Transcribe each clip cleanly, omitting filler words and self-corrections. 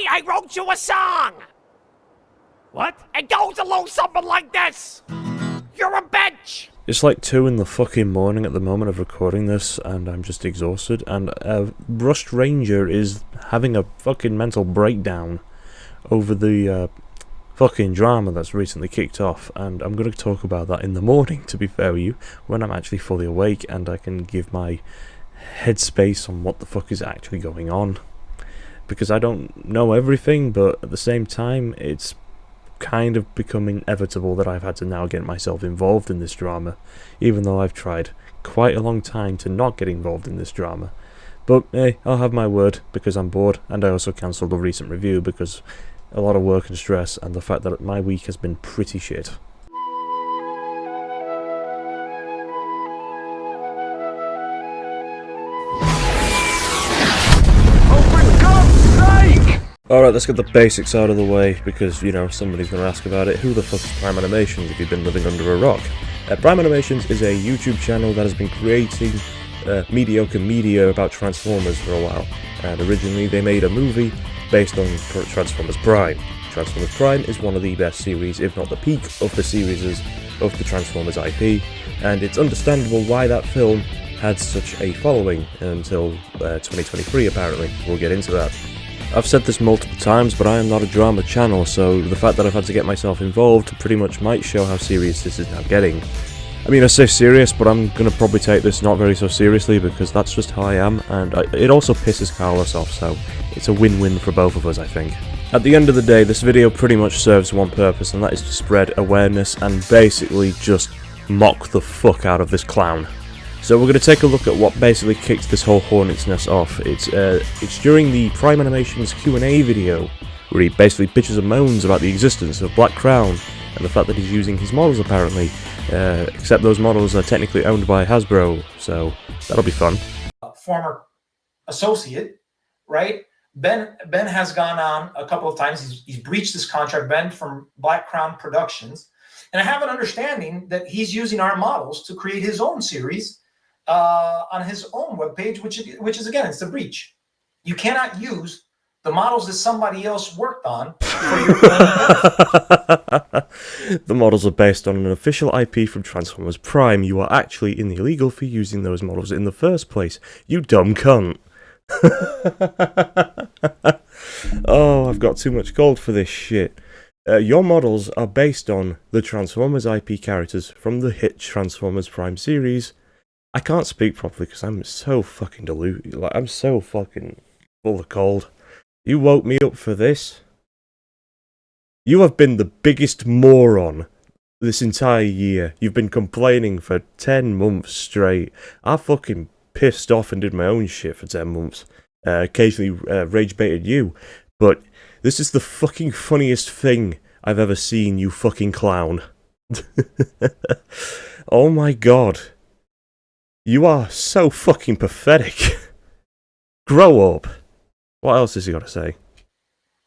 I wrote you a song! What? It goes along something like this! You're a bitch! It's like 2 in the fucking morning at the moment of recording this, and I'm just exhausted, and BrushedRanger is having a fucking mental breakdown over the fucking drama that's recently kicked off, and I'm going to talk about that in the morning, to be fair with you, when I'm actually fully awake and I can give my headspace on what the fuck is actually going on. Because I don't know everything, but at the same time, it's kind of becoming inevitable that I've had to now get myself involved in this drama, even though I've tried quite a long time to not get involved in this drama. But hey, I'll have my word, because I'm bored, and I also cancelled a recent review because a lot of work and stress, and the fact that my week has been pretty shit. Alright, let's get the basics out of the way, because, you know, somebody's going to ask about it. Who the fuck is Prime Animations if you've been living under a rock? Prime Animations is a YouTube channel that has been creating mediocre media about Transformers for a while. And originally they made a movie based on Transformers Prime. Transformers Prime is one of the best series, if not the peak of the series of the Transformers IP, and it's understandable why that film had such a following until 2023 apparently. We'll get into that. I've said this multiple times, but I am not a drama channel, so the fact that I've had to get myself involved pretty much might show how serious this is now getting. I mean, I say serious, but I'm going to probably take this not very so seriously, because that's just how I am, and it also pisses Carlos off, so it's a win-win for both of us, I think. At the end of the day, this video pretty much serves one purpose, and that is to spread awareness and basically just mock the fuck out of this clown. So we're going to take a look at what basically kicked this whole hornet's nest off. It's during the Prime Animations Q&A video, where he basically bitches and moans about the existence of Black Crown, and the fact that he's using his models apparently, except those models are technically owned by Hasbro, so that'll be fun. Former associate, right? Ben has gone on a couple of times, he's breached this contract, Ben from Black Crown Productions, and I have an understanding that he's using our models to create his own series on his own webpage, which is again, it's a breach. You cannot use the models that somebody else worked on for your The models are based on an official IP from Transformers Prime. You are actually illegal for using those models in the first place, you dumb cunt. Oh, I've got too much gold for this shit. Your models are based on the Transformers IP characters from the hit Transformers Prime series. I can't speak properly because I'm so fucking deluded. Like, I'm so fucking full of cold. You woke me up for this? You have been the biggest moron this entire year. You've been complaining for 10 months straight. I fucking pissed off and did my own shit for 10 months. Occasionally rage baited you. But this is the fucking funniest thing I've ever seen, you fucking clown. Oh my god. You are so fucking pathetic. Grow up. What else has he got to say?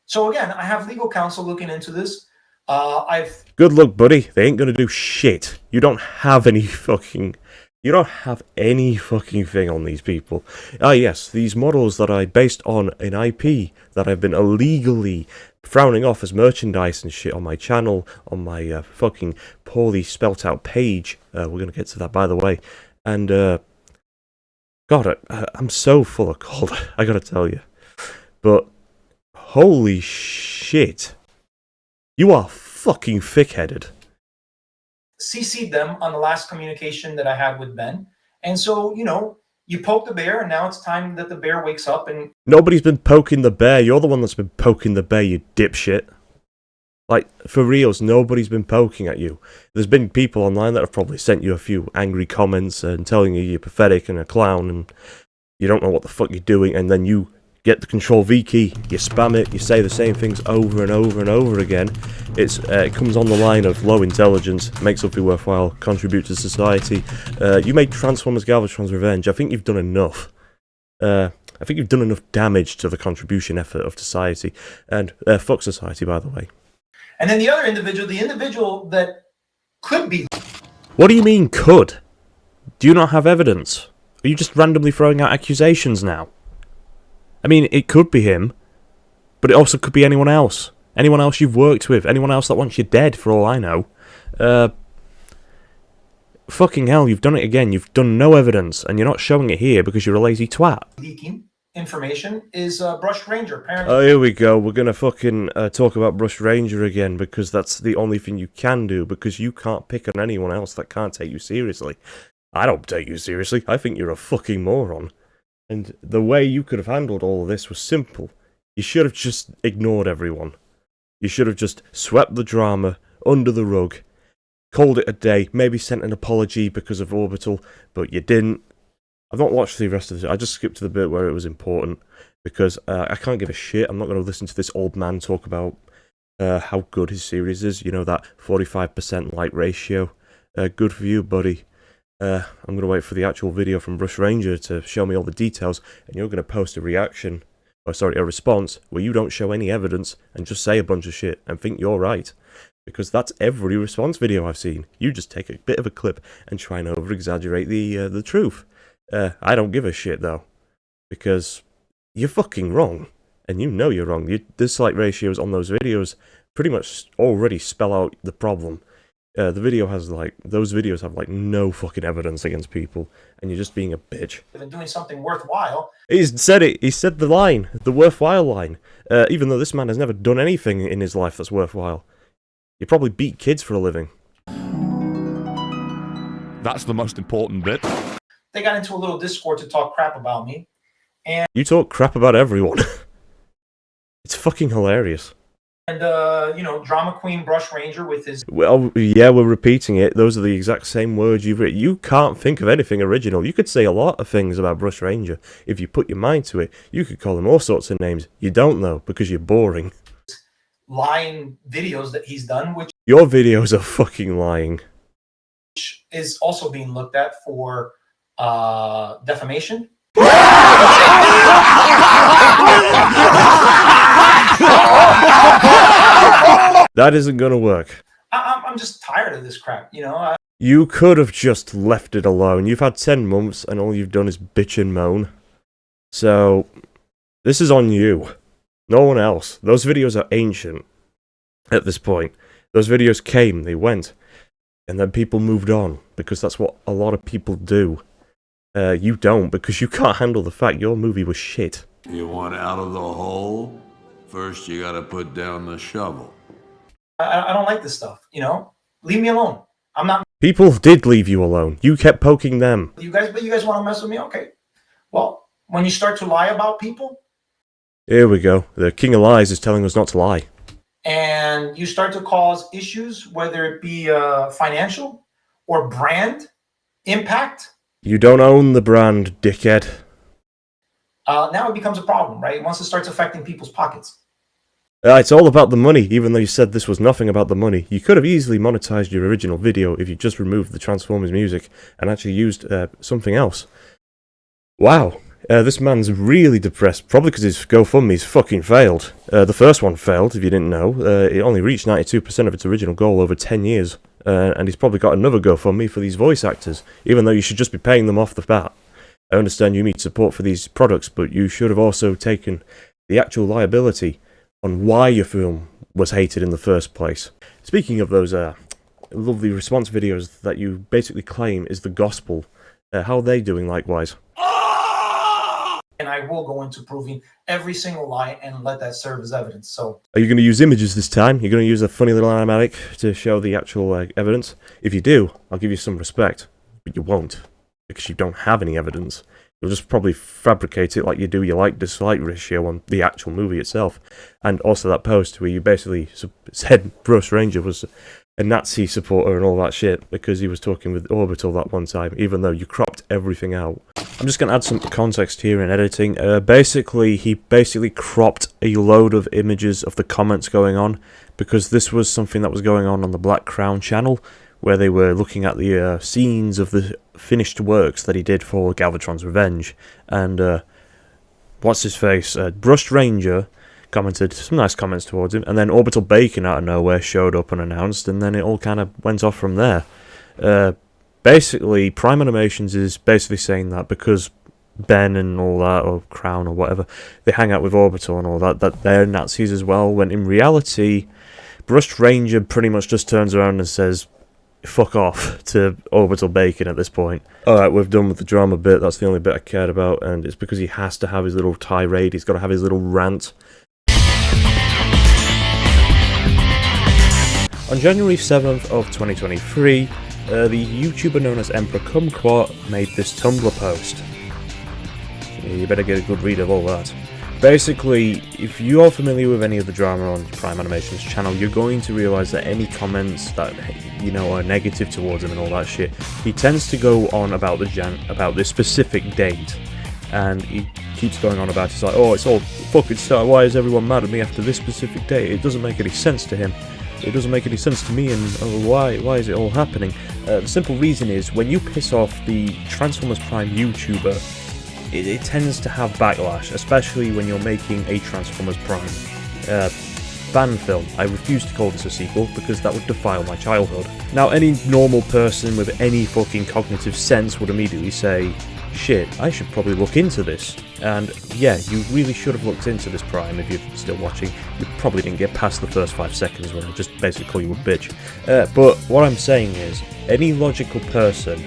So again, I have legal counsel looking into this. Good luck, buddy. They ain't gonna do shit. You don't have any fucking thing on these people. Ah yes, these models that I based on an IP that I've been illegally frowning off as merchandise and shit on my channel, on my fucking poorly spelt out page. We're gonna get to that, by the way. And God, I'm so full of cold, I gotta tell you. But holy shit, you are fucking thick-headed. CC'd them on the last communication that I had with Ben, and so you know, you poke the bear, and now it's time that the bear wakes up. And nobody's been poking the bear. You're the one that's been poking the bear, you dipshit. Like, for reals, nobody's been poking at you. There's been people online that have probably sent you a few angry comments and telling you you're pathetic and a clown and you don't know what the fuck you're doing, and then you get the Control-V key, you spam it, you say the same things over and over and over again. It comes on the line of low intelligence, makes something worthwhile, contribute to society. You made Transformers Galvatron's Revenge. I think you've done enough. I think you've done enough damage to the contribution effort of society. And fuck society, by the way. And then the other individual, the individual that could be... What do you mean, could? Do you not have evidence? Are you just randomly throwing out accusations now? I mean, it could be him. But it also could be anyone else. Anyone else you've worked with. Anyone else that wants you dead, for all I know. Fucking hell, you've done it again. You've done no evidence, and you're not showing it here because you're a lazy twat. Leaking information is BrushedRanger. Apparently. Oh, here we go. We're gonna fucking talk about BrushedRanger again, because that's the only thing you can do, because you can't pick on anyone else that can't take you seriously. I don't take you seriously. I think you're a fucking moron. And the way you could have handled all of this was simple. You should have just ignored everyone. You should have just swept the drama under the rug, called it a day, maybe sent an apology because of Orbital, but you didn't. I've not watched the rest of this. I just skipped to the bit where it was important, because I can't give a shit. I'm not going to listen to this old man talk about how good his series is. You know, that 45% like ratio. Good for you, buddy. I'm going to wait for the actual video from BrushedRanger to show me all the details, and you're going to post a reaction, or sorry, a response, where you don't show any evidence and just say a bunch of shit and think you're right. Because that's every response video I've seen. You just take a bit of a clip and try and over-exaggerate the truth. I don't give a shit, though. Because you're fucking wrong. And you know you're wrong. The dislike ratios on those videos pretty much already spell out the problem. The video has, like, those videos have, like, no fucking evidence against people. And you're just being a bitch. And doing something worthwhile. He's said it. He said the line. The worthwhile line. Even though this man has never done anything in his life that's worthwhile. You probably beat kids for a living. That's the most important bit. They got into a little Discord to talk crap about me. And you talk crap about everyone. It's fucking hilarious. And, you know, drama queen BrushedRanger with his... Well, yeah, we're repeating it. Those are the exact same words you've written. You can't think of anything original. You could say a lot of things about BrushedRanger. If you put your mind to it, you could call him all sorts of names. You don't, though, because you're boring. Lying videos that he's done, which... Your videos are fucking lying. Is also being looked at for defamation. That isn't gonna work. I'm just tired of this crap, you know? You could have just left it alone. You've had 10 months and all you've done is bitch and moan. So, this is on you. No one else. Those videos are ancient at this point. Those videos came, they went, and then people moved on, because that's what a lot of people do. You don't, because you can't handle the fact your movie was shit. You want out of the hole? First you gotta put down the shovel. I don't like this stuff, you know? Leave me alone. I'm not... People did leave you alone. You kept poking them. But you guys want to mess with me? Okay. Well, when you start to lie about people... Here we go. The king of lies is telling us not to lie. And you start to cause issues, whether it be financial or brand impact. You don't own the brand, dickhead. Now it becomes a problem, right? Once it starts affecting people's pockets. It's all about the money, even though you said this was nothing about the money. You could have easily monetized your original video if you just removed the Transformers music and actually used something else. Wow. This man's really depressed, probably because his GoFundMe's fucking failed. The first one failed, if you didn't know. It only reached 92% of its original goal over 10 years. And he's probably got another GoFundMe for these voice actors, even though you should just be paying them off the bat. I understand you need support for these products, but you should have also taken the actual liability on why your film was hated in the first place. Speaking of those lovely response videos that you basically claim is the gospel, how are they doing likewise? And I will go into proving every single lie and let that serve as evidence. So, are you going to use images this time? You're going to use a funny little animatic to show the actual evidence? If you do, I'll give you some respect, but you won't, because you don't have any evidence. You'll just probably fabricate it like you do your like-dislike ratio on the actual movie itself. And also that post where you basically said BrushedRanger was a Nazi supporter and all that shit because he was talking with Orbital that one time, even though you cropped everything out. I'm just going to add some context here in editing. He basically cropped a load of images of the comments going on, because this was something that was going on the Black Crown channel, where they were looking at the scenes of the finished works that he did for Galvatron's Revenge. And, what's his face? BrushedRanger commented some nice comments towards him, and then Orbital Bacon out of nowhere showed up unannounced, and then it all kind of went off from there. Basically, Prime Animations is basically saying that because Ben and all that, or Crown or whatever, they hang out with Orbital and all that, that they're Nazis as well, when in reality, BrushedRanger pretty much just turns around and says, fuck off to Orbital Bacon at this point. Alright, we've done with the drama bit, that's the only bit I cared about, and it's because he has to have his little tirade, he's got to have his little rant. On January 7th of 2023, the YouTuber known as Emperor Kumquat made this Tumblr post. You better get a good read of all that. Basically, if you are familiar with any of the drama on Prime Animation's channel, you're going to realise that any comments that, you know, are negative towards him and all that shit, he tends to go on about this specific date, and he keeps going on about it. It's like, oh, it's all fucking start. Why is everyone mad at me after this specific date? It doesn't make any sense to him. It doesn't make any sense to me, and why is it all happening? The simple reason is, when you piss off the Transformers Prime YouTuber, it tends to have backlash, especially when you're making a Transformers Prime fan film. I refuse to call this a sequel because that would defile my childhood. Now, any normal person with any fucking cognitive sense would immediately say, shit, I should probably look into this. And yeah, you really should have looked into this, Prime, if you're still watching. You probably didn't get past the first 5 seconds where I just basically call you a bitch. But what I'm saying is, any logical person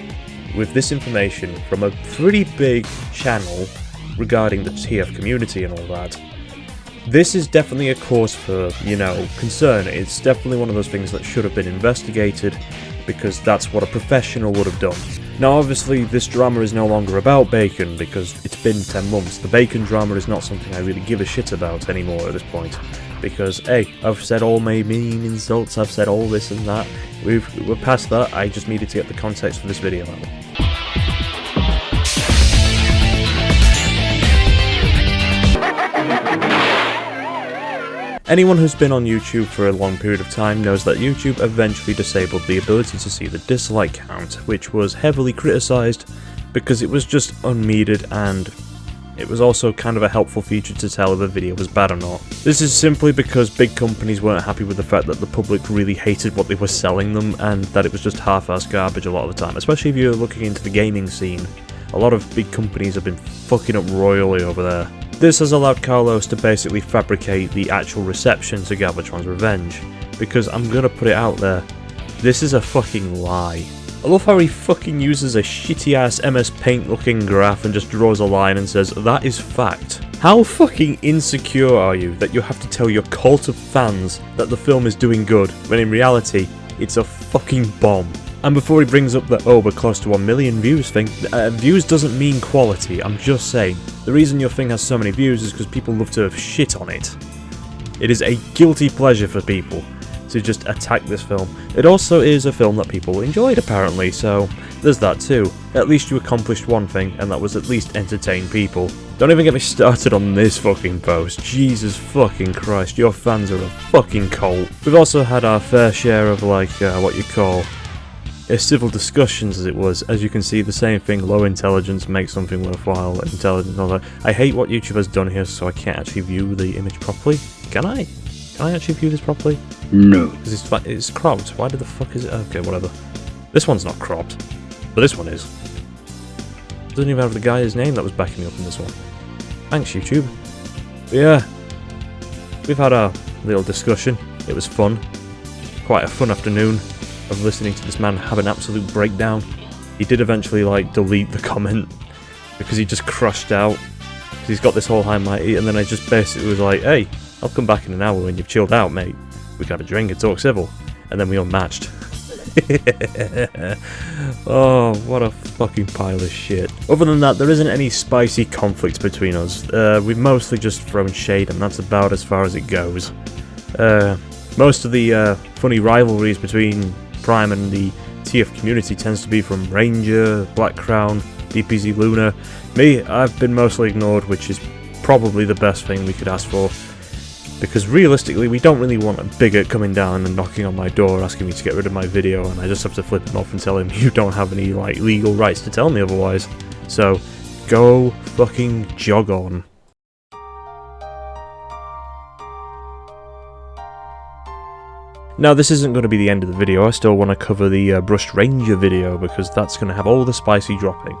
with this information from a pretty big channel regarding the TF community and all that, this is definitely a cause for, you know, concern. It's definitely one of those things that should have been investigated, because that's what a professional would have done. Now, obviously, this drama is no longer about Bacon, because it's been 10 months. The Bacon drama is not something I really give a shit about anymore at this point. Because, hey, I've said all my mean insults, I've said all this and that. We're past that, I just needed to get the context for this video out. Anyone who's been on YouTube for a long period of time knows that YouTube eventually disabled the ability to see the dislike count, which was heavily criticised because it was just unneeded, and it was also kind of a helpful feature to tell if a video was bad or not. This is simply because big companies weren't happy with the fact that the public really hated what they were selling them, and that it was just half-assed garbage a lot of the time, especially if you're looking into the gaming scene. A lot of big companies have been fucking up royally over there. This has allowed Carlos to basically fabricate the actual reception to Galvatron's revenge, because I'm gonna put it out there, this is a fucking lie. I love how he fucking uses a shitty ass MS Paint looking graph and just draws a line and says, that is fact. How fucking insecure are you that you have to tell your cult of fans that the film is doing good, when in reality, it's a fucking bomb? And before he brings up the, oh, we're close to 1 million views thing, views doesn't mean quality, I'm just saying. The reason your thing has so many views is because people love to have shit on it. It is a guilty pleasure for people to just attack this film. It also is a film that people enjoyed, apparently, so there's that too. At least you accomplished one thing, and that was at least entertain people. Don't even get me started on this fucking post. Jesus fucking Christ, your fans are a fucking cult. We've also had our fair share of, like, what you call civil discussions, as it was. As you can see, the same thing, low intelligence makes something worthwhile, intelligence and all that. I hate what YouTube has done here, so I can't actually view the image properly. Can I? Can I actually view this properly? No. Because it's cropped. Why the fuck is it? Okay, whatever. This one's not cropped, but this one is. Doesn't even have the guy's name that was backing me up in this one. Thanks, YouTube. But yeah, we've had our little discussion. It was fun. Quite a fun afternoon of listening to this man have an absolute breakdown. He did eventually, like, delete the comment because he just crushed out. He's got this whole high mighty, and then I just basically was like, hey, I'll come back in an hour when you've chilled out, mate. We can have a drink and talk civil. And then we unmatched. Oh, what a fucking pile of shit. Other than that, there isn't any spicy conflict between us. We've mostly just thrown shade, and that's about as far as it goes. Most of the funny rivalries between Prime and the TF community tends to be from Ranger, Black Crown, DPZ Luna. Me, I've been mostly ignored, which is probably the best thing we could ask for. Because realistically, we don't really want a bigot coming down and knocking on my door asking me to get rid of my video, and I just have to flip him off and tell him you don't have any, like, legal rights to tell me otherwise. So, go fucking jog on. Now, this isn't going to be the end of the video. I still want to cover the BrushedRanger video, because that's going to have all the spicy dropping.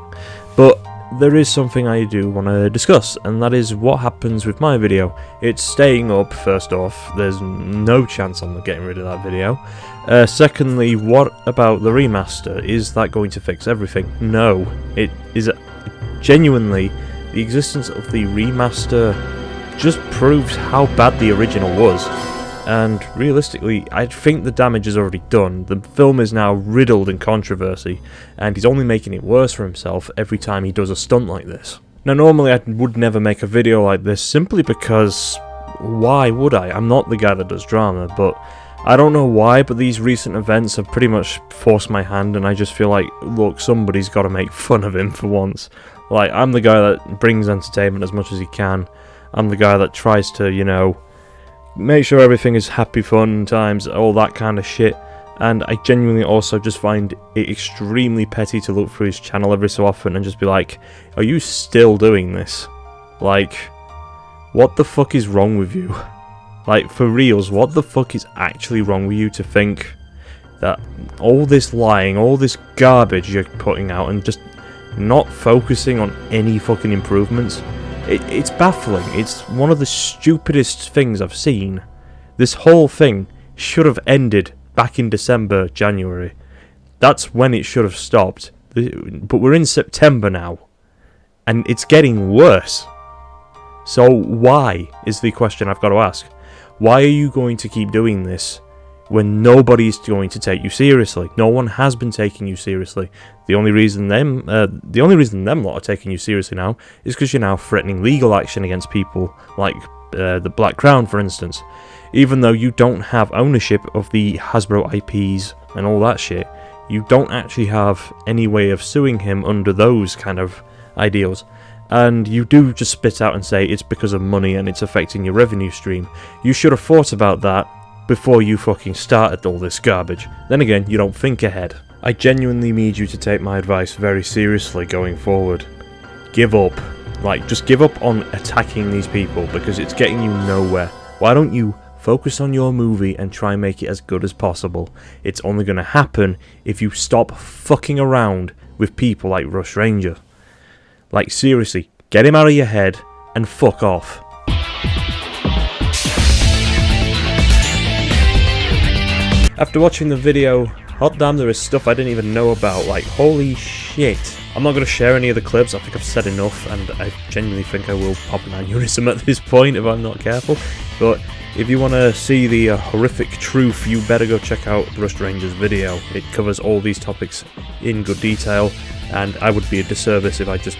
But there is something I do want to discuss, and that is what happens with my video. It's staying up, first off. There's no chance I'm getting rid of that video. Secondly, what about the remaster? Is that going to fix everything? No. It is genuinely, the existence of the remaster just proves how bad the original was. And realistically, I think the damage is already done. The film is now riddled in controversy, and he's only making it worse for himself every time he does a stunt like this. Now, normally I would never make a video like this, simply because, why would I? I'm not the guy that does drama, but I don't know why, but these recent events have pretty much forced my hand, and I just feel like, look, somebody's got to make fun of him for once. Like, I'm the guy that brings entertainment as much as he can. I'm the guy that tries to, you know, make sure everything is happy, fun times, all that kind of shit. And I genuinely also just find it extremely petty to look through his channel every so often and just be like, are you still doing this? Like, what the fuck is wrong with you? Like, for reals, what the fuck is actually wrong with you to think that all this lying, all this garbage you're putting out and just not focusing on any fucking improvements? It's baffling. It's one of the stupidest things I've seen. This whole thing should have ended back in December, January. That's when it should have stopped. But we're in September now, and it's getting worse. So why is the question I've got to ask. Why are you going to keep doing this when nobody's going to take you seriously? No one has been taking you seriously. The only reason them lot are taking you seriously now is because you're now threatening legal action against people like the Black Crown, for instance. Even though you don't have ownership of the Hasbro IPs and all that shit, you don't actually have any way of suing him under those kind of ideals. And you do just spit out and say it's because of money and it's affecting your revenue stream. You should have thought about that before you fucking started all this garbage. Then again, you don't think ahead. I genuinely need you to take my advice very seriously going forward. Give up. Like, just give up on attacking these people, because it's getting you nowhere. Why don't you focus on your movie and try and make it as good as possible? It's only going to happen if you stop fucking around with people like BrushedRanger. Like, seriously, get him out of your head and fuck off. After watching the video, hot damn, there is stuff I didn't even know about, like, holy shit. I'm not going to share any of the clips, I think I've said enough, and I genuinely think I will pop an aneurysm at this point if I'm not careful. But if you want to see the horrific truth, you better go check out BrushedRanger's video. It covers all these topics in good detail, and I would be a disservice if I just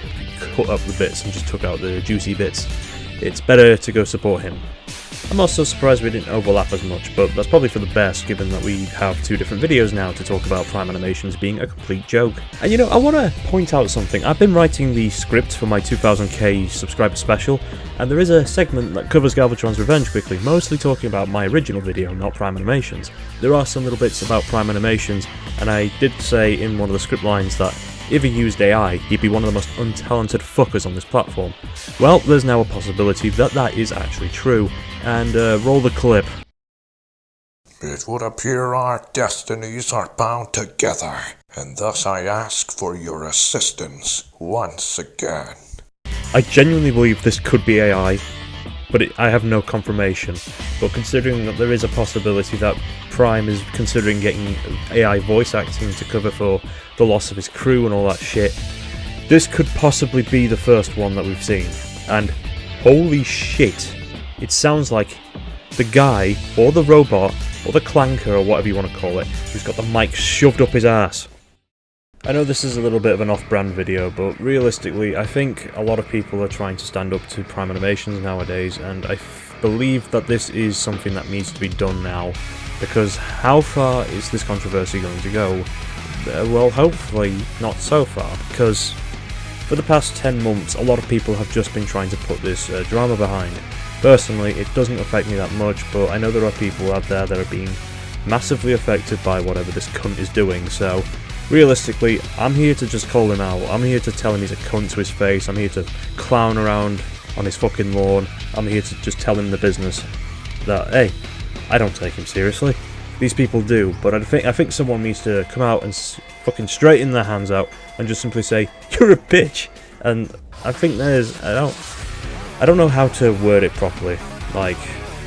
cut up the bits and just took out the juicy bits. It's better to go support him. I'm also surprised we didn't overlap as much, but that's probably for the best, given that we have two different videos now to talk about Prime Animations being a complete joke. And you know, I want to point out something. I've been writing the script for my 2000k subscriber special, and there is a segment that covers Galvatron's Revenge quickly, mostly talking about my original video, not Prime Animations. There are some little bits about Prime Animations, and I did say in one of the script lines that if he used AI, he'd be one of the most untalented fuckers on this platform. Well, there's now a possibility that that is actually true, and roll the clip. It would appear our destinies are bound together, and thus I ask for your assistance once again. I genuinely believe this could be AI, but I have no confirmation. But considering that there is a possibility that Prime is considering getting AI voice acting to cover for the loss of his crew and all that shit, this could possibly be the first one that we've seen. And holy shit, it sounds like the guy, or the robot, or the clanker, or whatever you want to call it, who's got the mic shoved up his ass. I know this is a little bit of an off-brand video, but realistically, I think a lot of people are trying to stand up to Prime Animations nowadays, and I believe that this is something that needs to be done now, because how far is this controversy going to go? Well, hopefully not so far, because for the past 10 months, a lot of people have just been trying to put this drama behind. Personally, it doesn't affect me that much, but I know there are people out there that are being massively affected by whatever this cunt is doing, so realistically, I'm here to just call him out. I'm here to tell him he's a cunt to his face. I'm here to clown around on his fucking lawn. I'm here to just tell him the business that, hey, I don't take him seriously. These people do, but I think someone needs to come out and fucking straighten their hands out and just simply say, you're a bitch. And I think I don't know how to word it properly, like,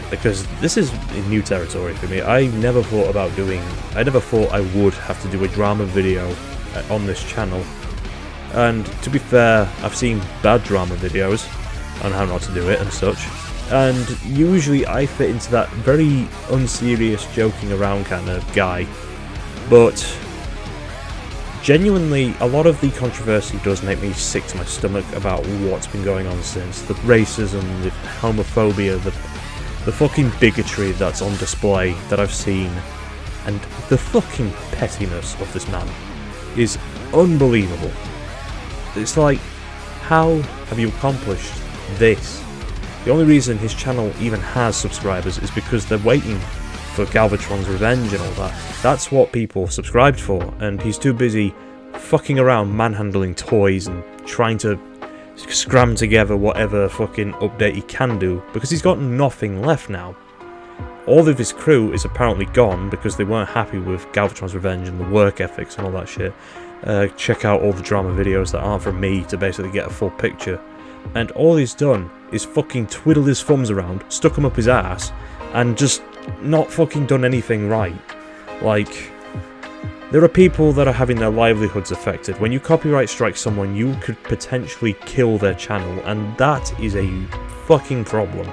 because this is new territory for me. I never thought I would have to do a drama video on this channel. And to be fair, I've seen bad drama videos on how not to do it and such. And usually I fit into that very unserious, joking around kind of guy. But genuinely, a lot of the controversy does make me sick to my stomach about what's been going on since. The racism, the homophobia, the fucking bigotry that's on display that I've seen, and the fucking pettiness of this man is unbelievable. It's like, how have you accomplished this? The only reason his channel even has subscribers is because they're waiting for Galvatron's revenge and all that. That's what people subscribed for, and he's too busy fucking around manhandling toys and trying to scram together whatever fucking update he can do, because he's got nothing left now. All of his crew is apparently gone because they weren't happy with Galvatron's revenge and the work ethics and all that shit. Check out all the drama videos that aren't from me to basically get a full picture. And all he's done is fucking twiddled his thumbs around, stuck them up his ass, and just not fucking done anything right. Like, there are people that are having their livelihoods affected. When you copyright strike someone, you could potentially kill their channel, and that is a fucking problem.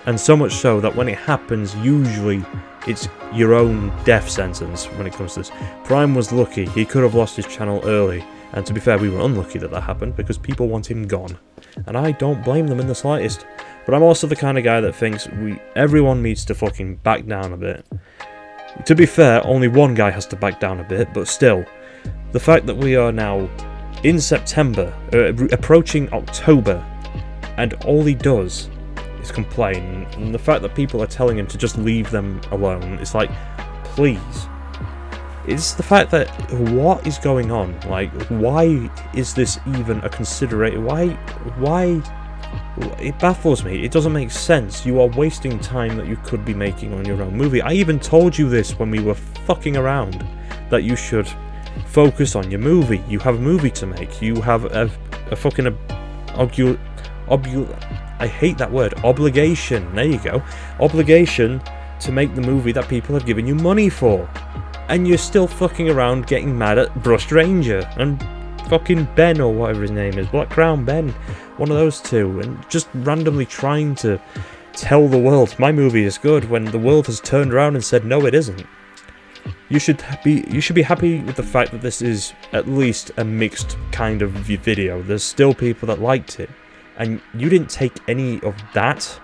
And so much so that when it happens, usually it's your own death sentence when it comes to this. Prime was lucky, he could have lost his channel early, and to be fair, we were unlucky that that happened because people want him gone. And I don't blame them in the slightest. But I'm also the kind of guy that thinks everyone needs to fucking back down a bit. To be fair, only one guy has to back down a bit, but still, the fact that we are now in September, approaching October, and all he does is complain, and the fact that people are telling him to just leave them alone, it's like, please. It's the fact that, what is going on? Like, why is this even a consideration? Why? It baffles me. It doesn't make sense. You are wasting time that you could be making on your own movie. I even told you this when we were fucking around, that you should focus on your movie. You have a movie to make. You have a fucking I hate that word. Obligation. There you go. Obligation to make the movie that people have given you money for. And you're still fucking around getting mad at BrushedRanger and fucking Ben, or whatever his name is, Black Crown Ben, one of those two, and just randomly trying to tell the world my movie is good when the world has turned around and said no, it isn't. You should be happy with the fact that this is at least a mixed kind of video. There's still people that liked it, and you didn't take any of that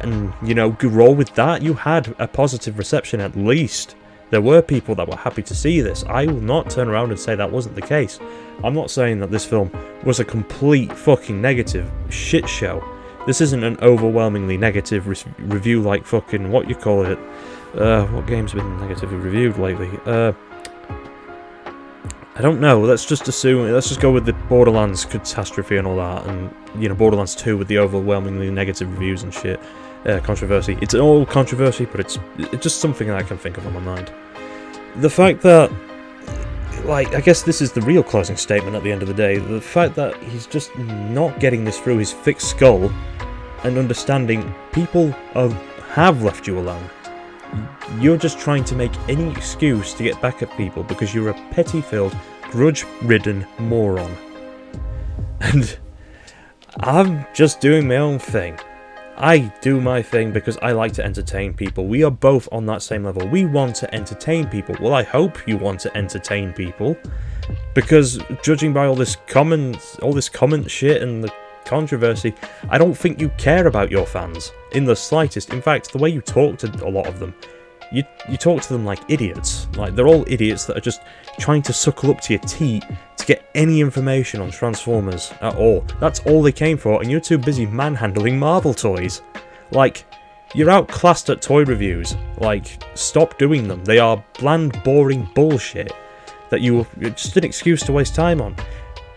and, you know, roll with that. You had a positive reception at least. There were people that were happy to see this. I will not turn around and say that wasn't the case. I'm not saying that this film was a complete fucking negative shit show. This isn't an overwhelmingly negative review like fucking, what you call it? What game's been negatively reviewed lately? I don't know. Let's just go with the Borderlands catastrophe and all that, and, you know, Borderlands 2 with the overwhelmingly negative reviews and shit. Controversy. It's all controversy, but it's just something that I can think of on my mind. The fact that, like, I guess this is the real closing statement at the end of the day, the fact that he's just not getting this through his thick skull and understanding people have left you alone. You're just trying to make any excuse to get back at people because you're a petty-filled, grudge-ridden moron. And I'm just doing my own thing. I do my thing because I like to entertain people. We are both on that same level. We want to entertain people. Well, I hope you want to entertain people, because judging by all this comment shit and the controversy, I don't think you care about your fans in the slightest. In fact, the way you talk to a lot of them, you talk to them like idiots. Like, they're all idiots that are just trying to suckle up to your teat to get any information on Transformers at all. That's all they came for, and you're too busy manhandling Marvel toys. Like, you're outclassed at toy reviews. Like, stop doing them. They are bland, boring bullshit that you're just an excuse to waste time on.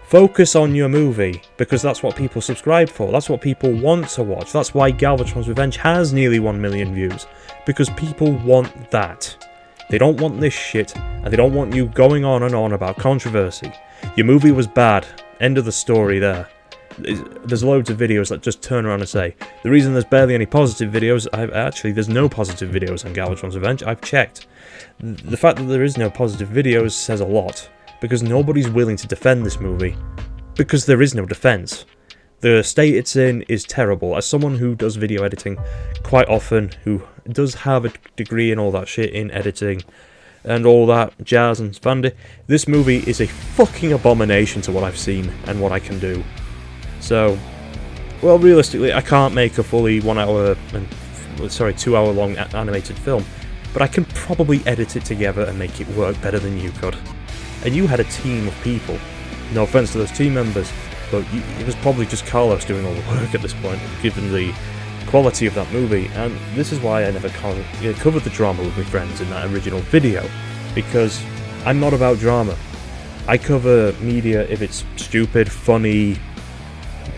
Focus on your movie, because that's what people subscribe for. That's what people want to watch. That's why Galvatron's Revenge has nearly 1 million views, because people want that. They don't want this shit, and they don't want you going on and on about controversy. Your movie was bad. End of the story there. There's loads of videos that just turn around and say, the reason there's barely any positive videos, there's no positive videos on Galvatron's Revenge, I've checked. The fact that there is no positive videos says a lot, because nobody's willing to defend this movie, because there is no defense. The state it's in is terrible. As someone who does video editing quite often, who does have a degree in all that shit in editing, and all that jazz and spandy, this movie is a fucking abomination to what I've seen and what I can do. So, well, realistically, I can't make a fully 2 hour long animated film, but I can probably edit it together and make it work better than you could. And you had a team of people. No offense to those team members, but it was probably just Carlos doing all the work at this point, given the quality of that movie. And this is why I never covered the drama with my friends in that original video, because I'm not about drama. I cover media if it's stupid, funny,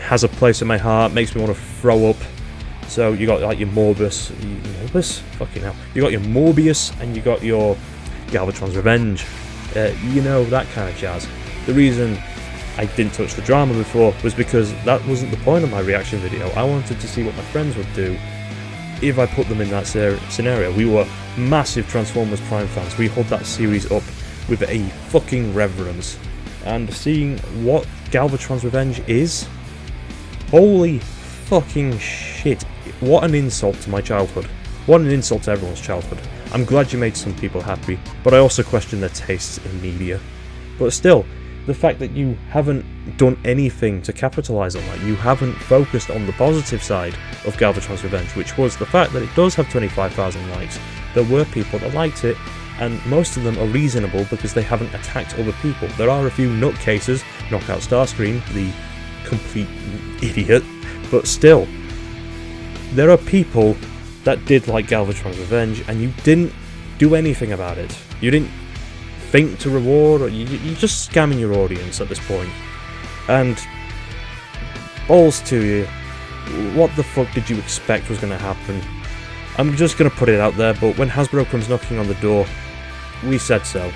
has a place in my heart, makes me want to throw up. So you got like your Morbius? Fucking hell. You got your Morbius and you got your Galvatron's Revenge. You know, that kind of jazz. The reason I didn't touch the drama before was because that wasn't the point of my reaction video. I wanted to see what my friends would do if I put them in that scenario. We were massive Transformers Prime fans. We hold that series up with a fucking reverence. And seeing what Galvatron's Revenge is, holy fucking shit. What an insult to my childhood. What an insult to everyone's childhood. I'm glad you made some people happy, but I also question their tastes in media. But still, the fact that you haven't done anything to capitalise on that, you haven't focused on the positive side of Galvatron's Revenge, which was the fact that it does have 25,000 likes. There were people that liked it, and most of them are reasonable because they haven't attacked other people. There are a few nutcases, Knockout Starscream, the complete idiot, but still, there are people that did like Galvatron's Revenge, and you didn't do anything about it. You didn't think to reward, or you're just scamming your audience at this point. And balls to you, what the fuck did you expect was going to happen? I'm just going to put it out there, but when Hasbro comes knocking on the door, we said so.